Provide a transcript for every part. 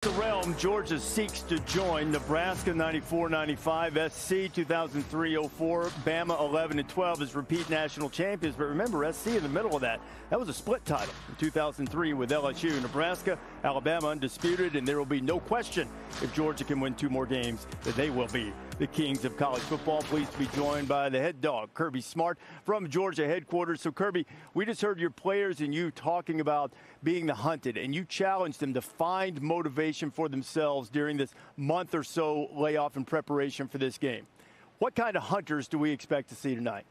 The realm, Georgia seeks to join Nebraska 94-95, SC 2003-04, Bama 11-12 as repeat national champions. But remember, SC in the middle of that was a split title in 2003 with LSU. Nebraska, Alabama undisputed, and there will be no question if Georgia can win 2 more games that they will be the kings of college football. Pleased to be joined by the head dog, Kirby Smart, from Georgia headquarters. So, Kirby, we just heard your players and you talking about being the hunted, and you challenged them to find motivation for themselves during this month or so layoff in preparation for this game. What kind of hunters do we expect to see tonight?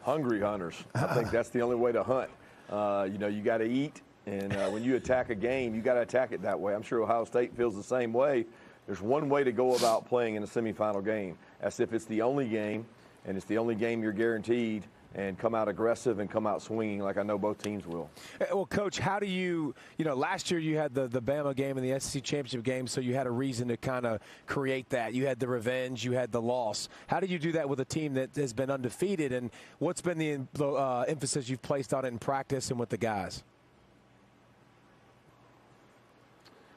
Hungry hunters. I think that's the only way to hunt. You got to eat, and when you attack a game, you got to attack it that way. I'm sure Ohio State feels the same way. There's one way to go about playing in a semifinal game, as if it's the only game, and it's the only game you're guaranteed, and come out aggressive and come out swinging like I know both teams will. Well, Coach, how do last year you had the Bama game and the SEC championship game, so you had a reason to kind of create that. You had the revenge, you had the loss. How do you do that with a team that has been undefeated, and what's been the emphasis you've placed on it in practice and with the guys?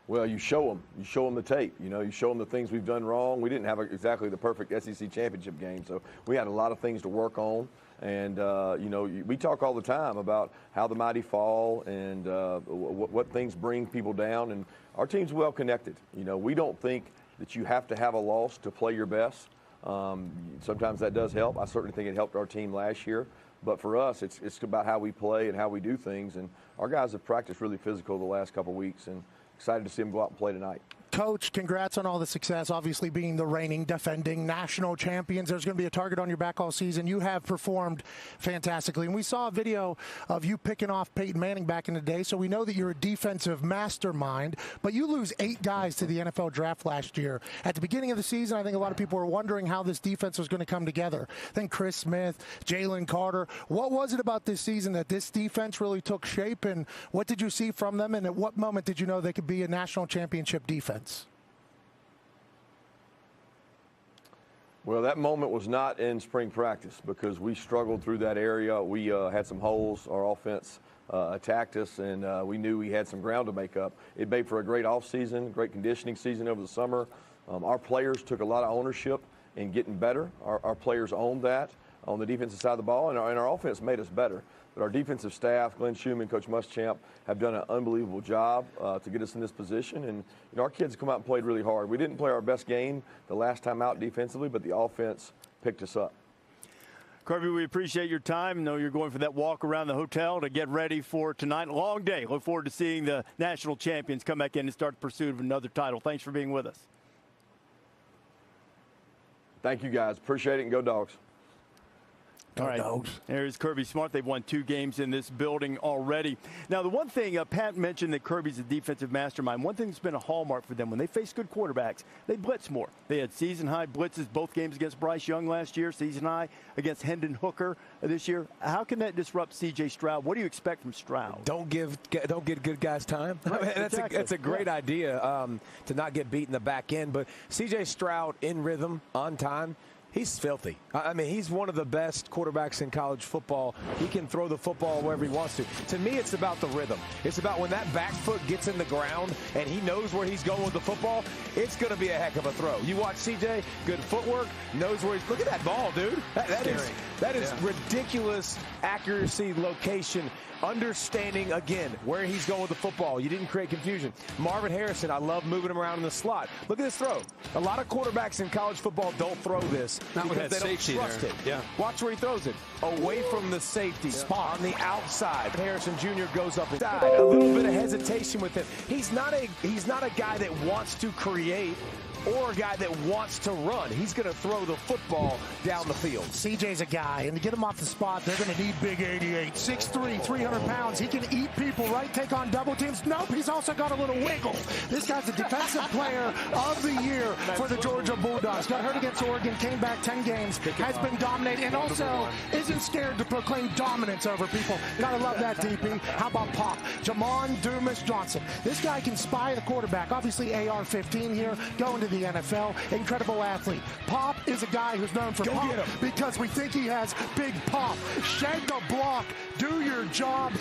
Well, you show them. You show them the tape. You show them the things we've done wrong. We didn't have exactly the perfect SEC championship game, so we had a lot of things to work on. And, we talk all the time about how the mighty fall and what things bring people down. And our team's well connected. We don't think that you have to have a loss to play your best. Sometimes that does help. I certainly think it helped our team last year. But for us, it's about how we play and how we do things. And our guys have practiced really physical the last couple of weeks, and excited to see them go out and play tonight. Coach, congrats on all the success, obviously being the reigning, defending national champions. There's going to be a target on your back all season. You have performed fantastically. And we saw a video of you picking off Peyton Manning back in the day, so we know that you're a defensive mastermind. But you lose 8 guys to the NFL draft last year. At the beginning of the season, I think a lot of people were wondering how this defense was going to come together. Then Chris Smith, Jalen Carter. What was it about this season that this defense really took shape, and what did you see from them, and at what moment did you know they could be a national championship defense? Well, that moment was not in spring practice because we struggled through that area. We had some holes. Our offense attacked us, and we knew we had some ground to make up. It made for a great offseason, great conditioning season over the summer. Our players took a lot of ownership in getting better. Our players owned that on the defensive side of the ball, and our offense made us better. But our defensive staff, Glenn Schumann, Coach Muschamp, have done an unbelievable job to get us in this position. And our kids come out and played really hard. We didn't play our best game the last time out defensively, but the offense picked us up. Kirby, we appreciate your time. I know you're going for that walk around the hotel to get ready for tonight. Long day. Look forward to seeing the national champions come back in and start the pursuit of another title. Thanks for being with us. Thank you, guys. Appreciate it, and go Dogs. All right, there's Kirby Smart. They've won 2 games in this building already. Now, the one thing, Pat mentioned that Kirby's a defensive mastermind. One thing that's been a hallmark for them, when they face good quarterbacks, they blitz more. They had season-high blitzes both games against Bryce Young last year, season-high against Hendon Hooker this year. How can that disrupt C.J. Stroud? What do you expect from Stroud? Don't get good guys time. Right, that's a great idea to not get beat in the back end. But C.J. Stroud in rhythm, on time. He's filthy. I mean, he's one of the best quarterbacks in college football. He can throw the football wherever he wants to. To me, it's about the rhythm. It's about when that back foot gets in the ground and he knows where he's going with the football, it's going to be a heck of a throw. You watch CJ, good footwork, knows where he's – look at that ball, dude. That is ridiculous accuracy, location, understanding, again, where he's going with the football. You didn't create confusion. Marvin Harrison, I love moving him around in the slot. Look at this throw. A lot of quarterbacks in college football don't throw this because they don't trust it. Yeah. Watch where he throws it. Away from the safety. Spot on the outside. Harrison Jr. goes up inside. A little bit of hesitation with him. He's not a guy that wants to create or a guy that wants to run. He's going to throw the football down the field. CJ's a guy, and to get him off the spot, they're going to need big 88. 6'3", 300 pounds. He can eat people, right? Take on double teams. Nope, he's also got a little wiggle. This guy's the defensive player of the year for the Georgia Bulldogs. Got hurt against Oregon, came back 10 games, has been dominated, and also isn't scared to proclaim dominance over people. Gotta love that, DP. How about Pop? Jamon Dumas Johnson. This guy can spy the quarterback. Obviously, AR-15 here, going to the NFL. Incredible athlete. Pop is a guy who's known for pop because we think he has big pop. Shed the block. Do your job.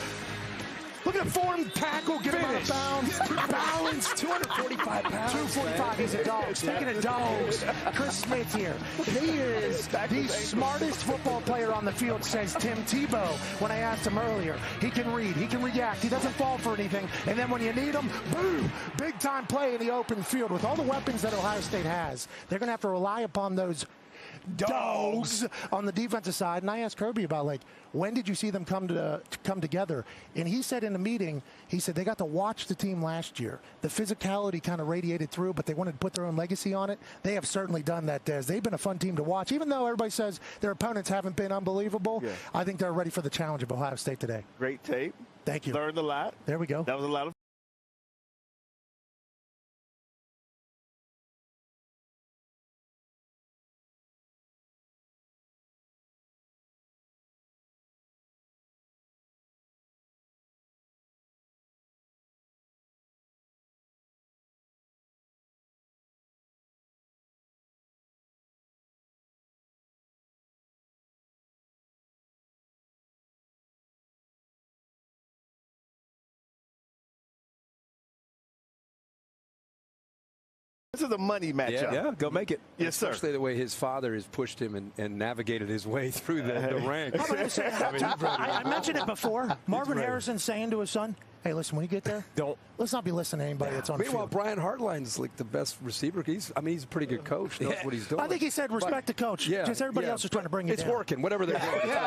Look at the form tackle, get him out of bounds. Balance, 245 pounds. 245. He's a dog. Speaking of dogs, Chris Smith here. He is the smartest football player on the field, says Tim Tebow. When I asked him earlier, he can read, he can react, he doesn't fall for anything. And then when you need him, boom, big time play in the open field. With all the weapons that Ohio State has, they're going to have to rely upon those dogs on the defensive side. And I asked Kirby about, like, when did you see them come together? And he said in the meeting, he said they got to watch the team last year. The physicality kind of radiated through, but they wanted to put their own legacy on it. They have certainly done that, Des. They've been a fun team to watch. Even though everybody says their opponents haven't been unbelievable, I think they're ready for the challenge of Ohio State today. Great tape. Thank you. Learned a lot. There we go. That was a lot of This is a money matchup. Yeah, go make it. Yes, sir. Especially the way his father has pushed him and navigated his way through the ranks. I mentioned it before. Marvin Harrison saying to his son, hey, listen, when you get there, let's not be listening to anybody that's on the Meanwhile, field. Brian Hartline's like the best receiver. He's a pretty good coach. Knows what he's doing. I think he said respect the coach. Just everybody else is trying to bring you down. It's working, whatever they're doing.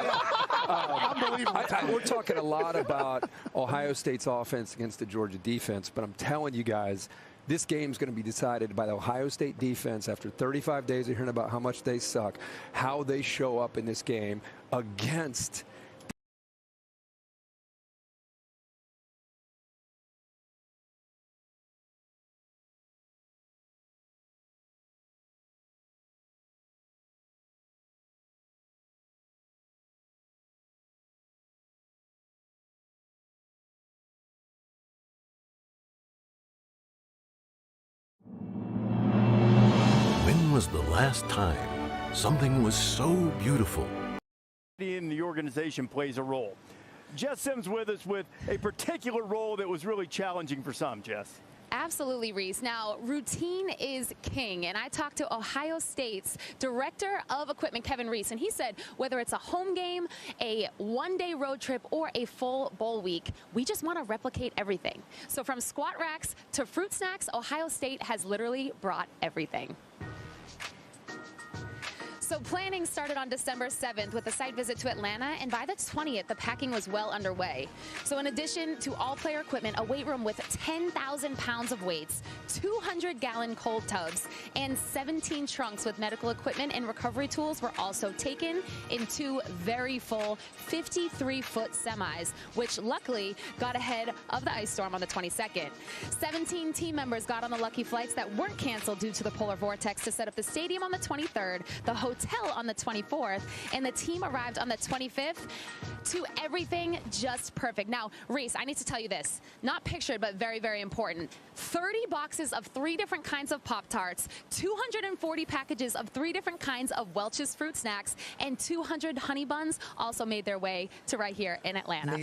Unbelievable. We're talking a lot about Ohio State's offense against the Georgia defense, but I'm telling you guys, this game's going to be decided by the Ohio State defense after 35 days of hearing about how much they suck, how they show up in this game against When was the last time something was so beautiful? in the organization plays a role. Jess Sims with us with a particular role that was really challenging for some, Jess. Absolutely, Reese. Now, routine is king, and I talked to Ohio State's Director of Equipment, Kevin Reese, and he said whether it's a home game, a one-day road trip, or a full bowl week, we just want to replicate everything. So from squat racks to fruit snacks, Ohio State has literally brought everything. So planning started on December 7th with a site visit to Atlanta, and by the 20th, the packing was well underway. So in addition to all player equipment, a weight room with 10,000 pounds of weights, 200-gallon cold tubs, and 17 trunks with medical equipment and recovery tools were also taken in two very full 53-foot semis, which luckily got ahead of the ice storm on the 22nd. 17 team members got on the lucky flights that weren't canceled due to the polar vortex to set up the stadium on the 23rd, the hotel on the 24th, and the team arrived on the 25th to everything just perfect. Now, Reese, I need to tell you this, not pictured, but very, very important. 30 boxes of 3 different kinds of Pop-Tarts, 240 packages of 3 different kinds of Welch's fruit snacks, and 200 honey buns also made their way to right here in Atlanta. I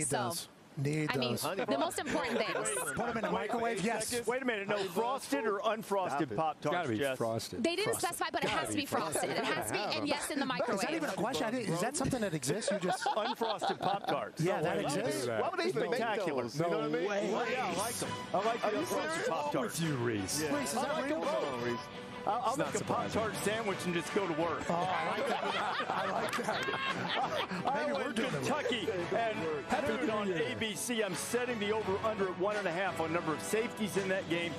mean, the most important things. Put them in a microwave, yes. Wait a minute, no, frosted or unfrosted Pop-Tarts, Gotta be Jess? frosted. They didn't specify, but it has to be frosted. It has to be, and yes, in the microwave. Is that even a question? Is that something that exists? You just Unfrosted Pop-Tarts. Yeah, that exists. Why would they even make Spectacular. those? You know what I mean? way. Well, yeah, I like them. I like the unfrosted Pop-Tarts. you, Reese. Yeah. Reese, is that real? I'll make a Pop-Tart sandwich and just go to work. Oh, I like that. I like that. Iowa and Kentucky and noon on ABC. I'm setting the over-under at 1.5 on number of safeties in that game.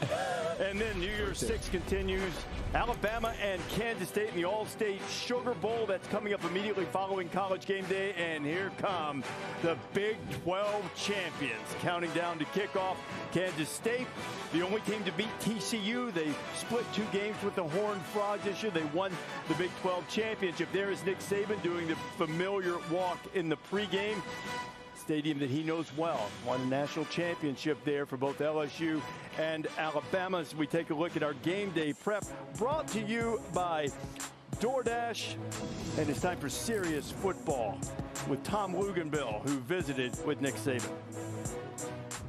And then New Year's 6 continues. Alabama and Kansas State in the All-State Sugar Bowl. That's coming up immediately following College Game Day. And here come the Big 12 champions. Counting down to kickoff. Kansas State, the only team to beat TCU. They split 2 games with the Horned Frogs this year. They won the Big 12 championship. There is Nick Saban doing the familiar walk in the pregame. Stadium that he knows well. Won a national championship there for both LSU and Alabama. As we take a look at our game day prep, brought to you by DoorDash. And it's time for serious football with Tom Luganbill, who visited with Nick Saban.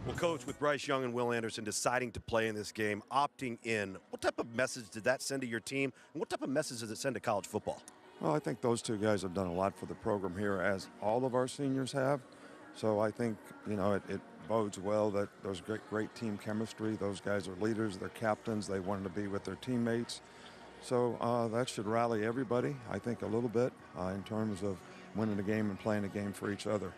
Well, Coach, with Bryce Young and Will Anderson deciding to play in this game, opting in, what type of message did that send to your team, and what type of message does it send to college football? Well, I think those two guys have done a lot for the program here, as all of our seniors have. So I think, it bodes well that there's great team chemistry. Those guys are leaders, they're captains, they wanted to be with their teammates. So that should rally everybody, I think, a little bit in terms of winning the game and playing the game for each other.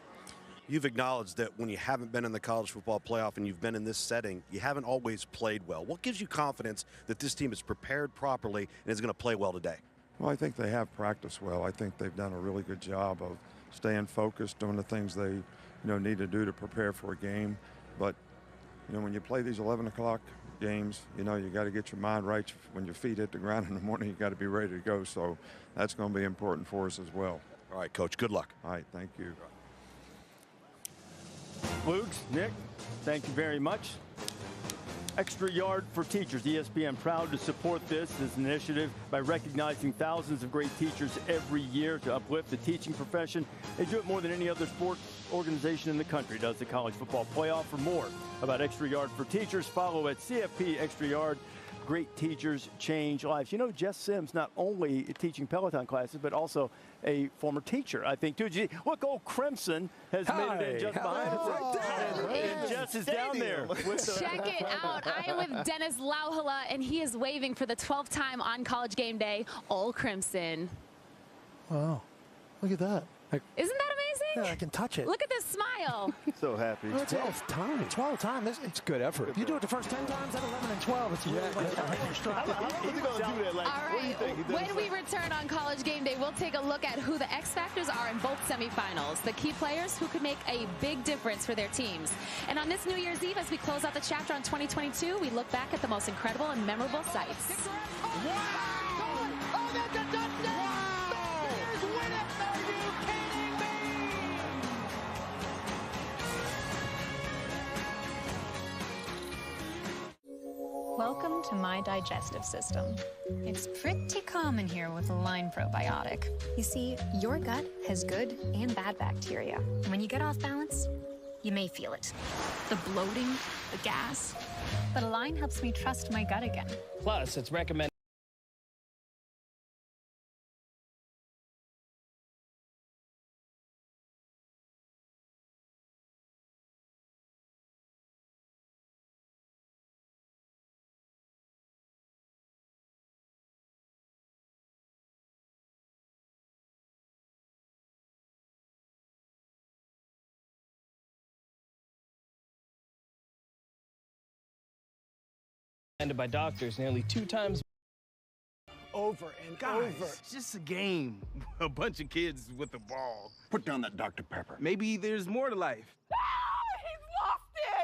You've acknowledged that when you haven't been in the college football playoff and you've been in this setting, you haven't always played well. What gives you confidence that this team is prepared properly and is going to play well today? Well, I think they have practiced well. I think they've done a really good job of staying focused, doing the things they need to do to prepare for a game. But when you play these 11 o'clock games, you got to get your mind right. When your feet hit the ground in the morning, you got to be ready to go. So that's going to be important for us as well. All right, Coach, good luck. All right, thank you. Luke's, Nick, thank you very much. Extra Yard for Teachers. ESPN proud to support this initiative by recognizing thousands of great teachers every year to uplift the teaching profession. They do it more than any other sports organization in the country does the college football playoff. For more about Extra Yard for Teachers, follow at CFP Extra Yard. Great teachers change lives. Jess Sims not only teaching Peloton classes, but also a former teacher, I think, too. Look, old Crimson has made it in just behind us. And Jess is down there. Check it out. I am with Dennis Lauhala, and he is waving for the 12th time on College Game Day. Old Crimson. Wow. Look at that. Isn't that amazing? Yeah, I can touch it. Look at this smile. So happy. 12 times. 12 times. It's good effort. If you do it the first 10 times, at 11 and 12, it's really All right, when we return on College Game Day, we'll take a look at who the X Factors are in both semifinals, the key players who could make a big difference for their teams. And on this New Year's Eve, as we close out the chapter on 2022, we look back at the most incredible and memorable sights. Welcome to my digestive system. It's pretty common here with a line probiotic. You see, your gut has good and bad bacteria. And when you get off balance, you may feel it. The bloating, the gas. But Align helps me trust my gut again. Plus, it's recommended. By doctors nearly 2 times over and over. It's just a game. A bunch of kids with a ball. Put down that Dr. Pepper. Maybe there's more to life.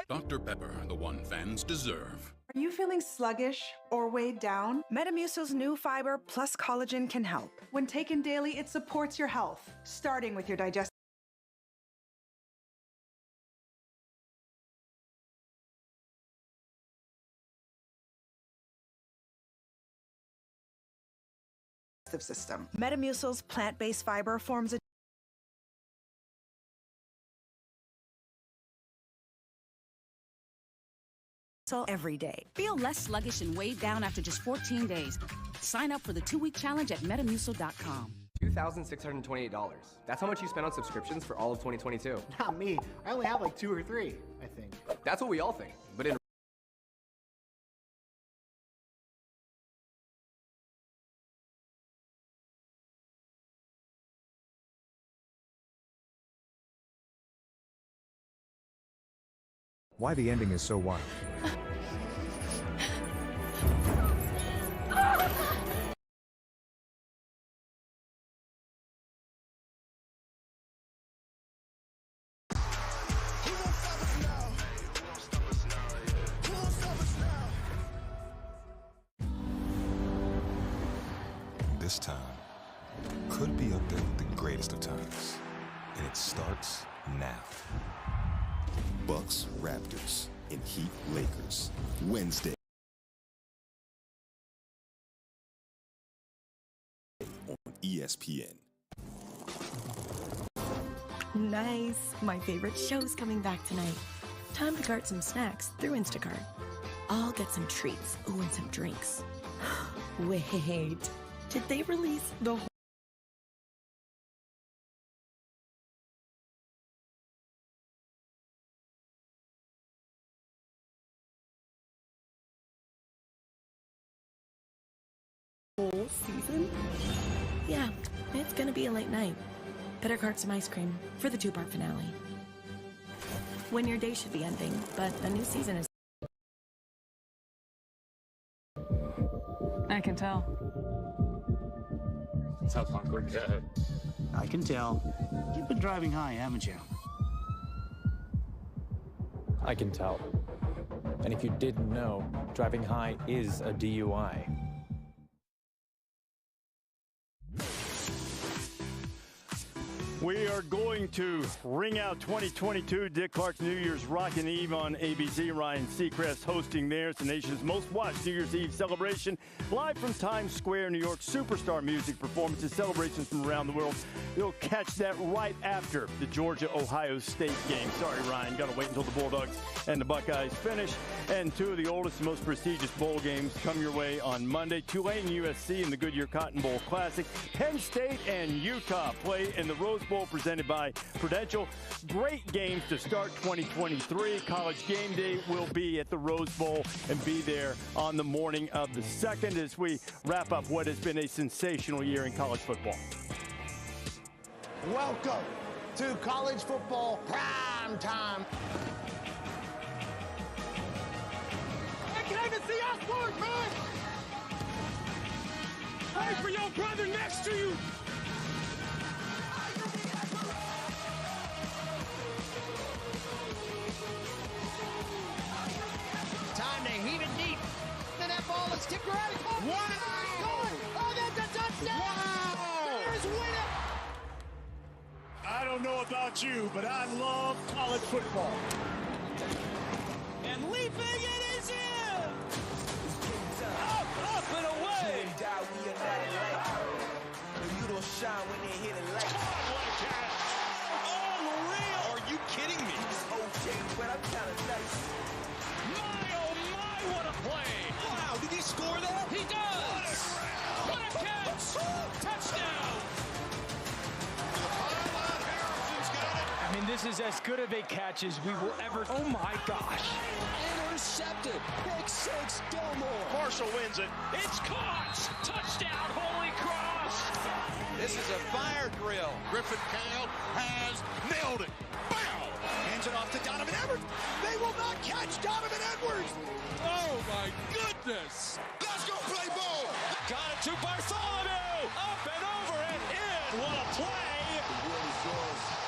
Dr. Pepper, the one fans deserve. Are you feeling sluggish or weighed down? Metamucil's new fiber plus collagen can help. When taken daily, it supports your health, starting with your digestive system. Metamucil's plant-based fiber forms a every day. Feel less sluggish and weighed down after just 14 days. Sign up for the 2-week challenge at Metamucil.com. $2,628. That's how much you spent on subscriptions for all of 2022. Not me. I only have like 2 or 3, I think. That's what we all think. But in why the ending is so wild. This time could be up there with the greatest of times, and it starts now. Bucks, Raptors, and Heat, Lakers. Wednesday on ESPN. Nice. My favorite show's coming back tonight. Time to cart some snacks through Instacart. I'll get some treats. Ooh, and some drinks. Wait, did they release the whole season? Yeah, it's gonna be a late night. Better cart some ice cream for the 2-part finale. When your day should be ending, but a new season is. I can tell. Sounds awkward. I can tell. You've been driving high, haven't you? I can tell. And if you didn't know, driving high is a DUI. We are going to ring out 2022 Dick Clark's New Year's Rockin' Eve on ABC. Ryan Seacrest hosting there. It's the nation's most watched New Year's Eve celebration. Live from Times Square, New York. Superstar music performances, celebrations from around the world. You'll catch that right after the Georgia-Ohio State game. Sorry, Ryan. Got to wait until the Bulldogs and the Buckeyes finish. And two of the oldest and most prestigious bowl games come your way on Monday. Tulane USC in the Goodyear Cotton Bowl Classic. Penn State and Utah play in the Rose Bowl presented by Prudential. Great games to start 2023. College Gameday will be at the Rose Bowl and be there on the morning of the 2nd as we wrap up what has been a sensational year in college football. Welcome to college football prime time. I can't even see Osborne, man! Pray for your brother next to you! Time to heat it deep. And that ball is tipped right across. Wow! Oh, that's a touchdown! Wow! Bears win it! I don't know about you, but I love college football. And leaping, it is in! Up and away! You don't shine when they hit it like what a catch! Unreal! Are you kidding me? But I'm kind of nice. My, oh my, what a play! Wow, did he score that? He does! What a catch! Touchdown! I mean, this is as good of a catch as we will ever. Oh my gosh. Intercepted. Pick six, Gilmore. Marshall wins it. It's caught! Touchdown, Holy Cross! This is a fire drill. Griffin Kale has nailed it. Bow! Hands it off to Donovan Edwards. They will not catch Donovan Edwards. Oh my goodness! Let's go play ball. Got it to Bartholomew! Up and over and in! What a play!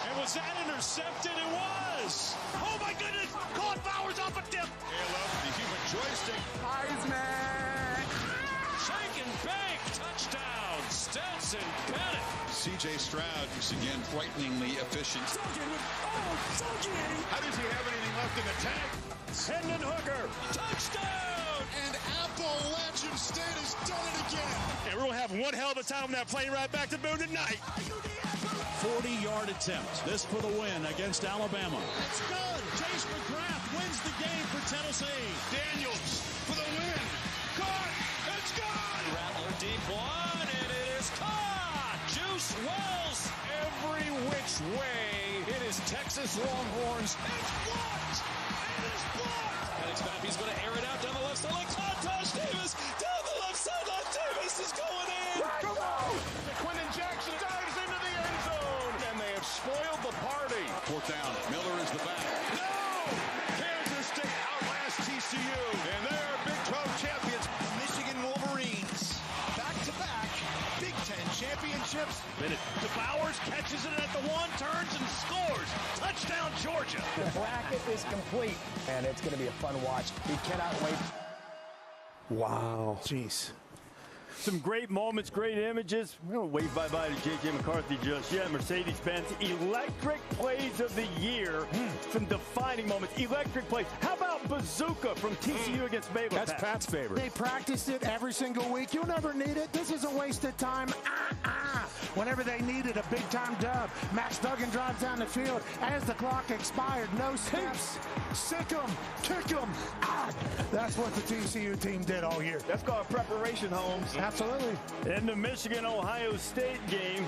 And was that intercepted? It was! Oh my goodness! Caught Bowers off a tip! Halo, the human joystick. Heisman! Shake and bake! Touchdown! Stetson Bennett! C.J. Stroud is again frighteningly efficient. How does he have anything left in the tank? Hendon Hooker! Touchdown! And Appalachian State has done it again. And we're going to have one hell of a time on that plane ride back to Boone tonight. 40-yard attempt. This for the win against Alabama. It's good. Chase McGrath wins the game for Tennessee. Daniels for the win. Caught! It's gone! Rattler deep one, and it is caught! Juice Wells every which way. It is Texas Longhorns. It's blocked! It is blocked! Alex Mappy's going to air it out down the left side. Like Tosh Davis down the left sideline. Davis is going in! Come on! Quentin Jackson dives into the end zone, and they have spoiled the party. Fourth down. Miller is the back. No! Kansas State outlasts TCU, and they are Big 12 champions. Michigan Wolverines. Back-to-back Big Ten championships. Minute to Bowers, catches it at the one, turns and scores. Touchdown, Georgia. The bracket is complete, and it's going to be a fun watch. We cannot wait. Wow. Jeez. Some great moments, great images. We're going to wave bye-bye to J.J. McCarthy just yet. Mercedes-Benz electric plays of the year. Some defining moments. Electric plays. How about bazooka from TCU against Baylor. That's Pat's favorite. They practiced it every single week. You'll never need it. This is a wasted time. Whenever they needed a big-time dub, Max Duggan drives down the field as the clock expired. No steps. Sick 'em. Kick 'em. That's what the TCU team did all year. That's called preparation, Holmes. Absolutely. In the Michigan-Ohio State game,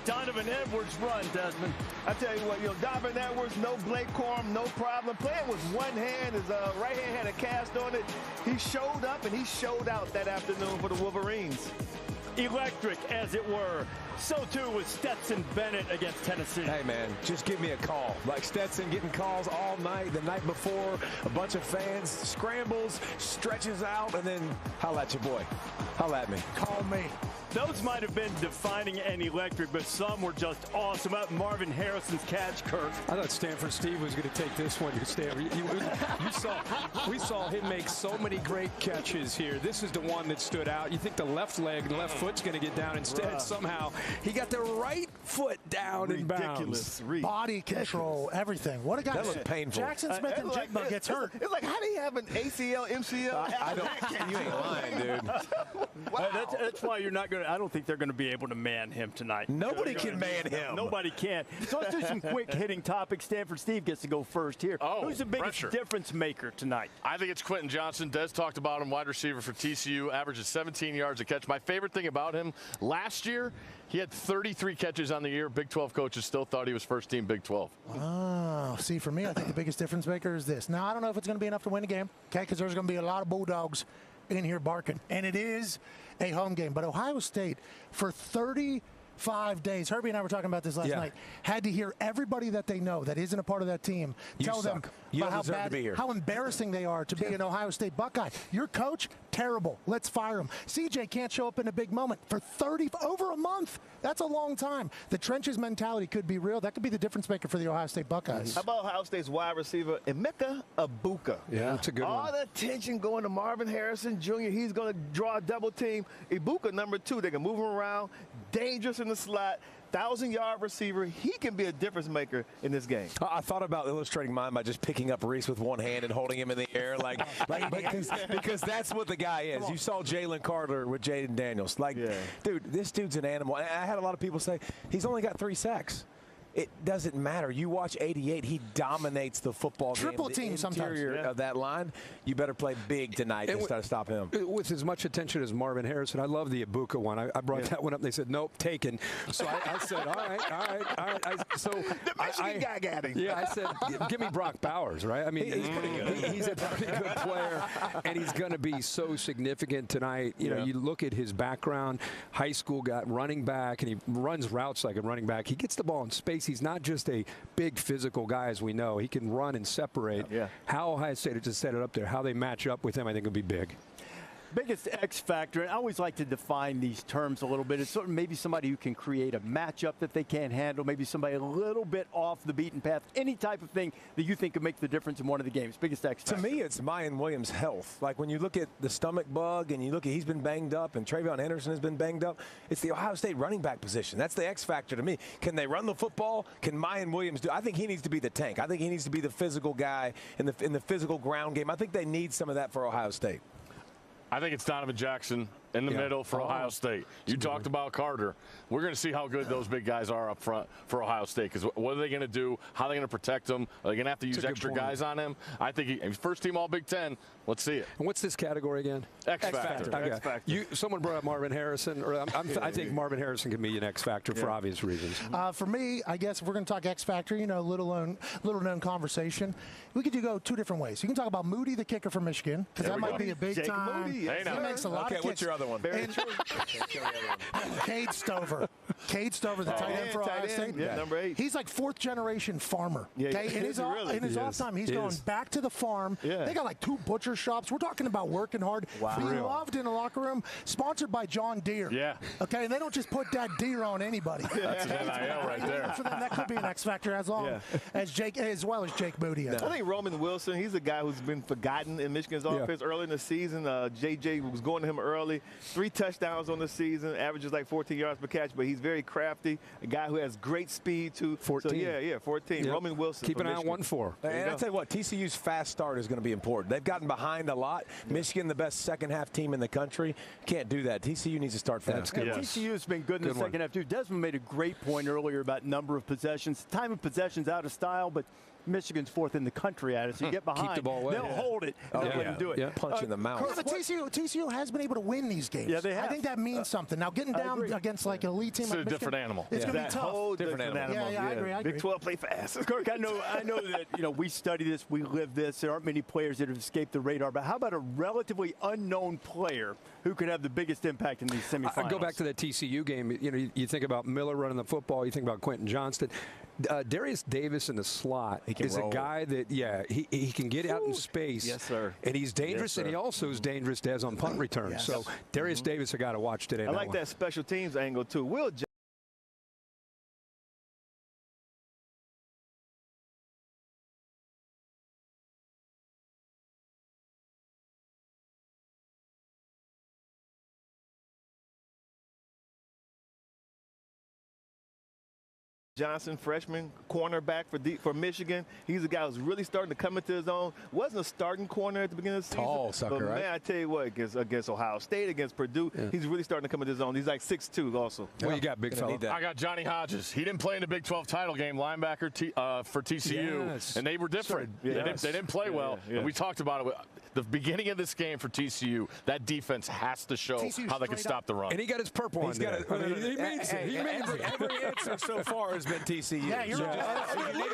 Donovan Edwards run, Desmond. I tell you what, Donovan Edwards, no Blake Corum, no problem. Playing with one hand, his right hand had a cast on it. He showed up and he showed out that afternoon for the Wolverines. Electric, as it were. So, too, was Stetson Bennett against Tennessee. Hey, man, just give me a call. Like Stetson getting calls all night, the night before, a bunch of fans, scrambles, stretches out, and then holla at your boy. Holla at me. Call me. Those might have been defining and electric, but some were just awesome. Up Marvin Harrison's catch, Kirk. I thought Stanford Steve was going to take this one. We saw him make so many great catches here. This is the one that stood out. You think the left leg and left foot's going to get down. Instead, somehow, he got the right foot down in bounds. Body control, everything. What a guy. That was painful. Jackson Smith and Jigba gets hurt. It's like, how do you have an ACL, MCL? I don't. You ain't lying, dude. Wow. That's why you're not going to. I don't think they're going to be able to man him tonight. Nobody can man him. Nobody can. So let's do some quick hitting topics. Stanford Steve gets to go first here. Who's the biggest difference maker tonight? I think it's Quentin Johnson. Des talked about him, wide receiver for TCU, averages 17 yards a catch. My favorite thing about him, last year, he had 33 catches on the year. Big 12 coaches still thought he was first team Big 12. Oh, see, for me, I think the biggest difference maker is this. Now, I don't know if it's going to be enough to win a game, okay, because there's going to be a lot of Bulldogs in here barking. And it is a home game. But Ohio State, for 35 days, Herbie and I were talking about this last night, had to hear everybody that they know that isn't a part of that team tell them about how embarrassing they are to be an Ohio State Buckeye. Your coach, terrible. Let's fire him. CJ can't show up in a big moment for over a month. That's a long time. The trenches mentality could be real. That could be the difference maker for the Ohio State Buckeyes. How about Ohio State's wide receiver, Emeka Egbuka? Yeah, that's a good one. All the attention going to Marvin Harrison Jr. He's going to draw a double team. Egbuka, number 2. They can move him around. Dangerous in the slot. 1,000-yard receiver. He can be a difference maker in this game. I thought about illustrating mine by just picking up Reese with one hand and holding him in the air, because that's what the guy is. You saw Jalen Carter with Jaden Daniels. Dude, this dude's an animal. And I had a lot of people say he's only got 3 sacks. It doesn't matter. You watch 88, he dominates the football game. Triple team sometimes. Of that line, you better play big tonight and try to stop him. With as much attention as Marvin Harrison, I love the Egbuka one. I brought that one up. They said, nope, taken. So I said, all right. So the Michigan guy got him. Yeah, I said, give me Brock Bowers, right? I mean, he's pretty good. He's a pretty good player, and he's going to be so significant tonight. You know, you look at his background, high school got running back, and he runs routes like a running back. He gets the ball in space. He's not just a big physical guy, as we know. He can run and separate. How Ohio State just set it up there, how they match up with him, I think will be big. Biggest X factor, and I always like to define these terms a little bit. It's sort of maybe somebody who can create a matchup that they can't handle, maybe somebody a little bit off the beaten path, any type of thing that you think could make the difference in one of the games. Biggest X factor. To me, it's Mayan Williams' health. Like when you look at the stomach bug and you look at he's been banged up and Travion Henderson has been banged up, it's the Ohio State running back position. That's the X factor to me. Can they run the football? Can Mayan Williams do? I think he needs to be the tank. I think he needs to be the physical guy in the physical ground game. I think they need some of that for Ohio State. I think it's Donovan Jackson in the middle for Ohio State. You talked about Carter. We're going to see how good those big guys are up front for Ohio State, because what are they going to do? How are they going to protect him? Are they going to have to use extra guys on him? I think he's first team all Big Ten. Let's see it. And what's this category again? X factor. Okay. X factor. Someone brought up Marvin Harrison. I think Marvin Harrison can be an X factor for obvious reasons. For me, I guess if we're going to talk X factor, little known conversation, we could go 2 different ways. You can talk about Moody, the kicker from Michigan, because that might be a big time. Moody. He makes a lot of kicks. What's your other one? Cade Stover. Cade Stover, the tight end for Ohio State. Yeah, number 8. He's like 4th generation farmer. In his off time, he's going back to the farm. They got like 2 butcher shops. We're talking about working hard. Wow. Being loved in the locker room. Sponsored by John Deere. Yeah. Okay, and they don't just put that deer on anybody. That's an NIL right there. For them, that could be an X factor as well as Jake Moody. I think Roman Wilson, he's a guy who's been forgotten in Michigan's offense early in the season. JJ was going to him early. 3 touchdowns on the season, averages like 14 yards per catch, but he's very crafty, a guy who has great speed too. 14. So, yeah, 14. Yep. Roman Wilson. Keep an eye on 1-4. And I'll tell you what, TCU's fast start is going to be important. They've gotten behind a lot. Michigan, the best second-half team in the country, can't do that. TCU needs to start fast. TCU's been good in the second half, too. Desmond made a great point earlier about number of possessions. Time of possession's out of style, but Michigan's fourth in the country at it. So you get behind. Keep the ball away. They'll hold it. They'll let them do it. Punch in the mouth. But TCU has been able to win these games. Yeah, they have. I think that means something. Now, getting down against like an elite team It's like a Michigan, different animal. It's going to be tough. Whole different animal. Yeah, I agree. Big 12 play fast. Kirk, I know that we study this, we live this. There aren't many players that have escaped the radar. But how about a relatively unknown player who could have the biggest impact in these semifinals? I go back to the TCU game. You think about Miller running the football. You think about Quentin Johnston. Darius Davis in the slot is a guy that, he can get out in space. Yes, sir. And he's dangerous, and he also is dangerous as on punt returns. Yes. So Darius Davis, a guy to watch today. I like that special teams angle, too. Will Johnson, freshman cornerback for Michigan. He's a guy who's really starting to come into his own. Wasn't a starting corner at the beginning of the season. Tall sucker, but right? man, I tell you what, against Ohio State, against Purdue, he's really starting to come into his own. He's like 6'2" also. Well, you got big fella. I got Johnny Hodges. He didn't play in the Big 12 title game, linebacker for TCU, and they were different. They didn't play well. And we talked about it. The beginning of this game for TCU, that defense has to show how they can stop the run. And he got his purple on there. He means it. He means it. Every answer so far has been TCU. Yeah, you're right.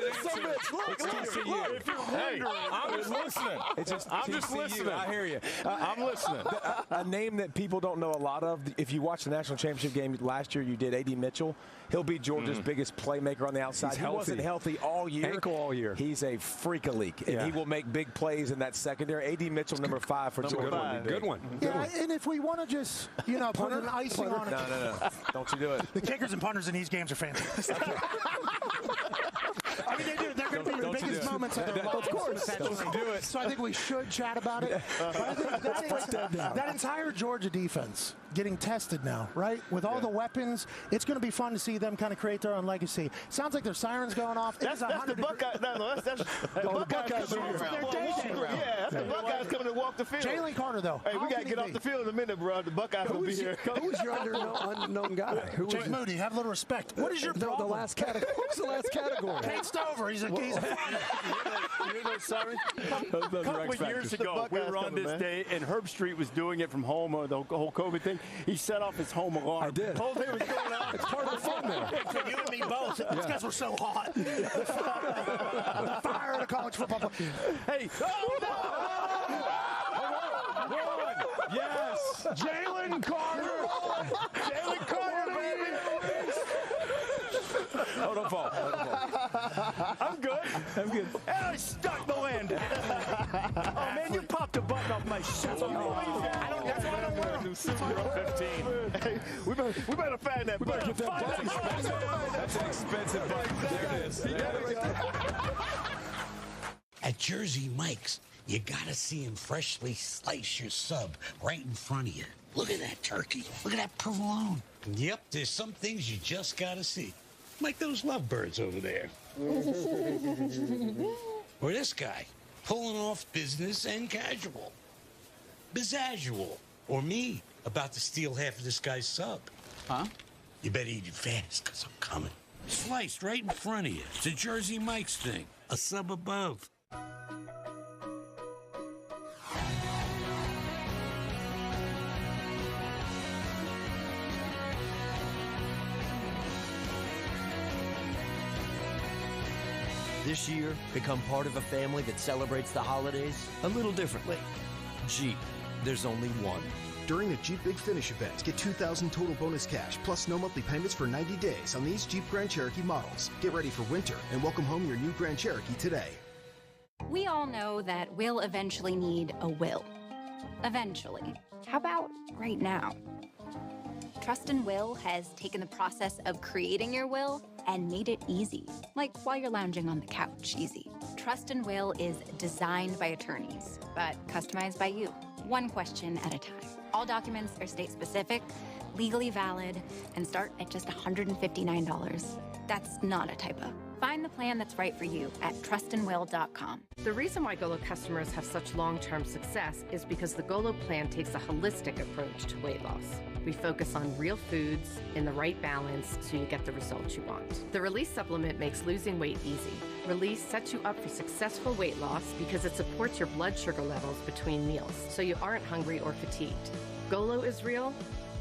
It's TCU. Hey, I'm just listening. I'm just listening. I hear you. I'm listening. A name that people don't know a lot of, if you watch the national championship game last year, you did A.D. Mitchell. He'll be Georgia's biggest playmaker on the outside. He wasn't healthy all year. Ankle all year. He's a freak of league, and he will make big plays in that secondary. A.D. Mitchell, number 5 for Georgia. Good one. Yeah, and if we want to just, put an icing on it. No. Don't you do it. The kickers and punters in these games are fantastic. I mean, they're going to be the biggest moments of their lives. Of course. Don't do it. So I think we should chat about it. But I think that entire Georgia defense getting tested now, right? With all the weapons, it's going to be fun to see them kind of create their own legacy. Sounds like their sirens going off. That's the Buckeyes. That's the Buckeyes. Yeah, that's the Buckeyes coming to walk the field. Jalen Carter, though. Hey, we got to get off the field in a minute, bro. The Buckeyes will be here. Who's your unknown guy? Jake Moody, have a little respect. What is your problem? The last category. What was the last category? Kate Stover. He's a sorry. A couple of years ago, we were on this day, and Herb Street was doing it from home, the whole COVID thing. He set off his home alarm. I did. The whole thing was going on. It's part of the fun there. For you and me both. These guys were so hot. The fire at a college football play. Hey. Yes. Jalen Carter. Jalen Carter, baby. Oh, don't fall. I'm good. And I stuck the landing. Oh, man, you popped a button off my shirt. That's why I don't wear them. Super 15. Hey, we better find that button. Get that button. That's an expensive button. There it is. At Jersey Mike's, you gotta see him freshly slice your sub right in front of you. Look at that turkey. Look at that provolone. Yep, there's some things you just gotta see. Like those lovebirds over there. Or this guy, pulling off business and casual. Bizazzual. Or me, about to steal half of this guy's sub. Huh? You better eat it fast, because I'm coming. Sliced right in front of you. It's a Jersey Mike's thing. A sub above. This year, become part of a family that celebrates the holidays a little differently. Jeep, there's only one. During the Jeep Big Finish event, get $2,000 total bonus cash, plus no monthly payments for 90 days on these Jeep Grand Cherokee models. Get ready for winter and welcome home your new Grand Cherokee today. We all know that we'll eventually need a will. Eventually. How about right now? Trust and Will has taken the process of creating your will and made it easy, like while you're lounging on the couch, easy. Trust and Will is designed by attorneys, but customized by you, one question at a time. All documents are state-specific, legally valid, and start at just $159. That's not a typo. Find the plan that's right for you at trustandwill.com. The reason why Golo customers have such long-term success is because the Golo plan takes a holistic approach to weight loss. We focus on real foods in the right balance so you get the results you want. The Release supplement makes losing weight easy. Release sets you up for successful weight loss because it supports your blood sugar levels between meals, so you aren't hungry or fatigued. Golo is real,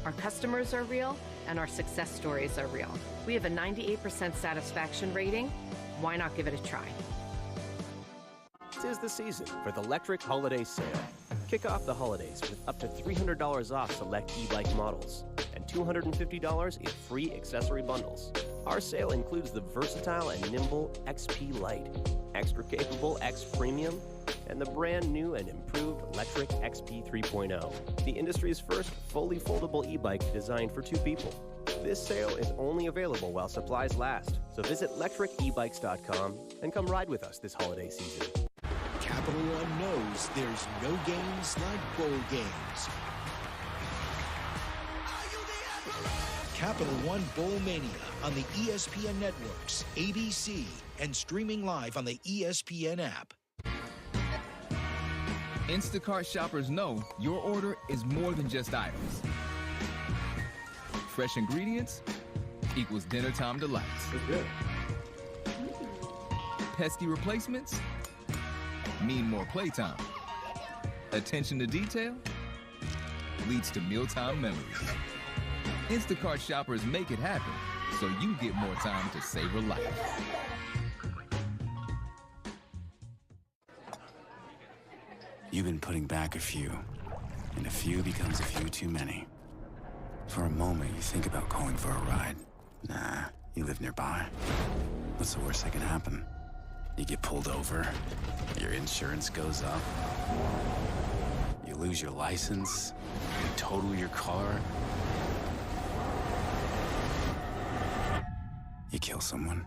our customers are real, and our success stories are real. We have a 98% satisfaction rating. Why not give it a try? 'Tis the season for the Electric Holiday Sale. Kick off the holidays with up to $300 off select e-bike models and $250 in free accessory bundles. Our sale includes the versatile and nimble XP Lite, extra capable X Premium, and the brand new and improved electric XP 3.0, the industry's first fully foldable e-bike designed for 2 people. This sale is only available while supplies last, so visit electricebikes.com and come ride with us this holiday season. Capital One knows there's no games like bowl games. Capital One Bowl Mania on the ESPN networks, ABC, and streaming live on the ESPN app. Instacart shoppers know your order is more than just items. Fresh ingredients equals dinner time delights. Pesky replacements mean more playtime. Attention to detail leads to mealtime memories. Instacart shoppers make it happen so you get more time to savor life. You've been putting back a few, and a few becomes a few too many. For a moment, you think about calling for a ride. Nah, you live nearby. What's the worst that can happen? You get pulled over, your insurance goes up, you lose your license, you total your car, you kill someone.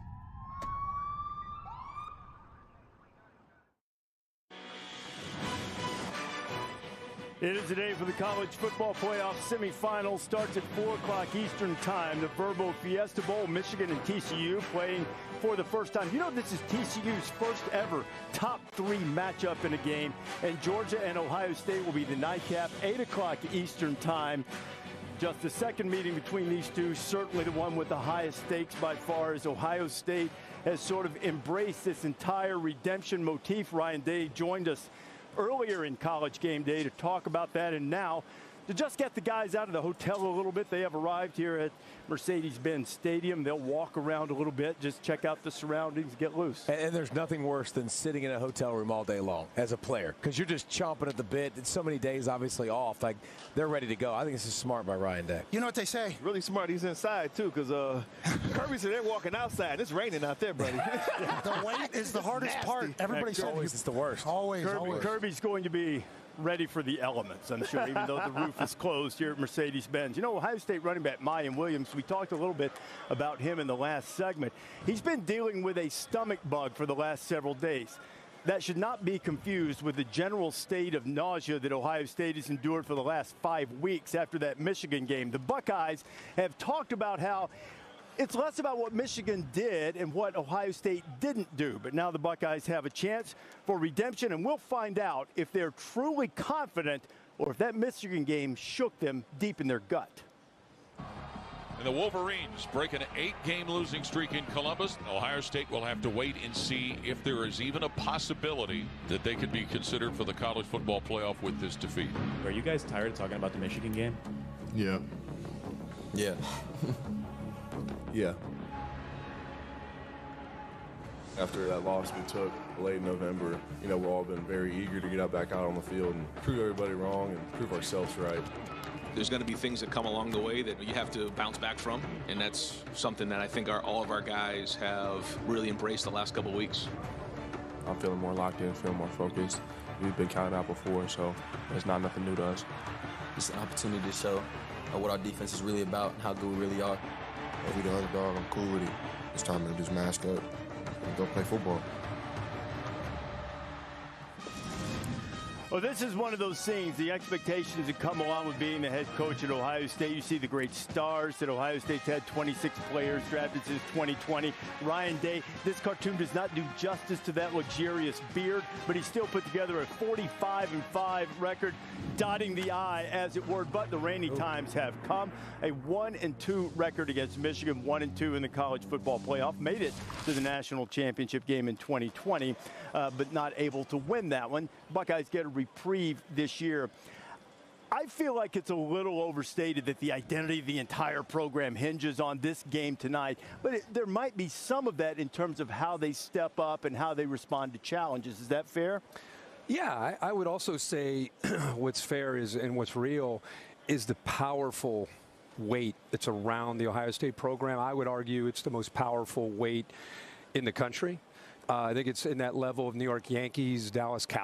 It is a day for the college football playoff semifinals. Starts at 4 o'clock Eastern time. The Verbo Fiesta Bowl, Michigan and TCU playing for the first time. You know, this is TCU's first ever top 3 matchup in a game. And Georgia and Ohio State will be the nightcap, 8 o'clock Eastern time. Just the second meeting between these two, certainly the one with the highest stakes by far, as Ohio State has sort of embraced this entire redemption motif. Ryan Day joined us earlier in College Game Day to talk about that, and now to just get the guys out of the hotel a little bit. They have arrived here at Mercedes-Benz Stadium. They'll walk around a little bit, just check out the surroundings, get loose. And there's nothing worse than sitting in a hotel room all day long as a player, because you're just chomping at the bit. It's so many days obviously off. Like, they're ready to go. I think this is smart by Ryan Day. You know what they say? Really smart. He's inside, too, because Kirby said they're walking outside. It's raining out there, buddy. The wait is the hardest part. Everybody said always it's the worst. Always. Kirby's going to be ready for the elements, I'm sure, even though the roof is closed here at Mercedes-Benz. You know, Ohio State running back Mayan Williams, we talked a little bit about him in the last segment. He's been dealing with a stomach bug for the last several days. That should not be confused with the general state of nausea that Ohio State has endured for the last 5 weeks after that Michigan game. The Buckeyes have talked about how it's less about what Michigan did and what Ohio State didn't do. But now the Buckeyes have a chance for redemption, and we'll find out if they're truly confident or if that Michigan game shook them deep in their gut. And the Wolverines break an 8-game losing streak in Columbus. Ohio State will have to wait and see if there is even a possibility that they could be considered for the college football playoff with this defeat. Are you guys tired of talking about the Michigan game? Yeah. Yeah. Yeah. After that loss we took late November, you know, we've all been very eager to get back out on the field and prove everybody wrong and prove ourselves right. There's going to be things that come along the way that you have to bounce back from, and that's something that I think all of our guys have really embraced the last couple of weeks. I'm feeling more locked in, feeling more focused. We've been counted out before, so it's not nothing new to us. It's an opportunity to show what our defense is really about and how good we really are. If we the underdog, I'm cool with it. It's time to just mask up and go play football. Well, this is one of those things, the expectations that come along with being the head coach at Ohio State. You see the great stars that Ohio State's had, 26 players drafted since 2020. Ryan Day, this cartoon does not do justice to that luxurious beard, but he still put together a 45-5 record, dotting the I, as it were, but the rainy times have come. A 1-2 record against Michigan, 1-2 in the college football playoff, made it to the national championship game in 2020, but not able to win that one. Buckeyes get a reprieve this year. I feel like it's a little overstated that the identity of the entire program hinges on this game tonight, but there might be some of that in terms of how they step up and how they respond to challenges. Is that fair? Yeah, I would also say what's fair is, and what's real is the powerful weight that's around the Ohio State program. I would argue it's the most powerful weight in the country. I think it's in that level of New York Yankees, Dallas Cowboys.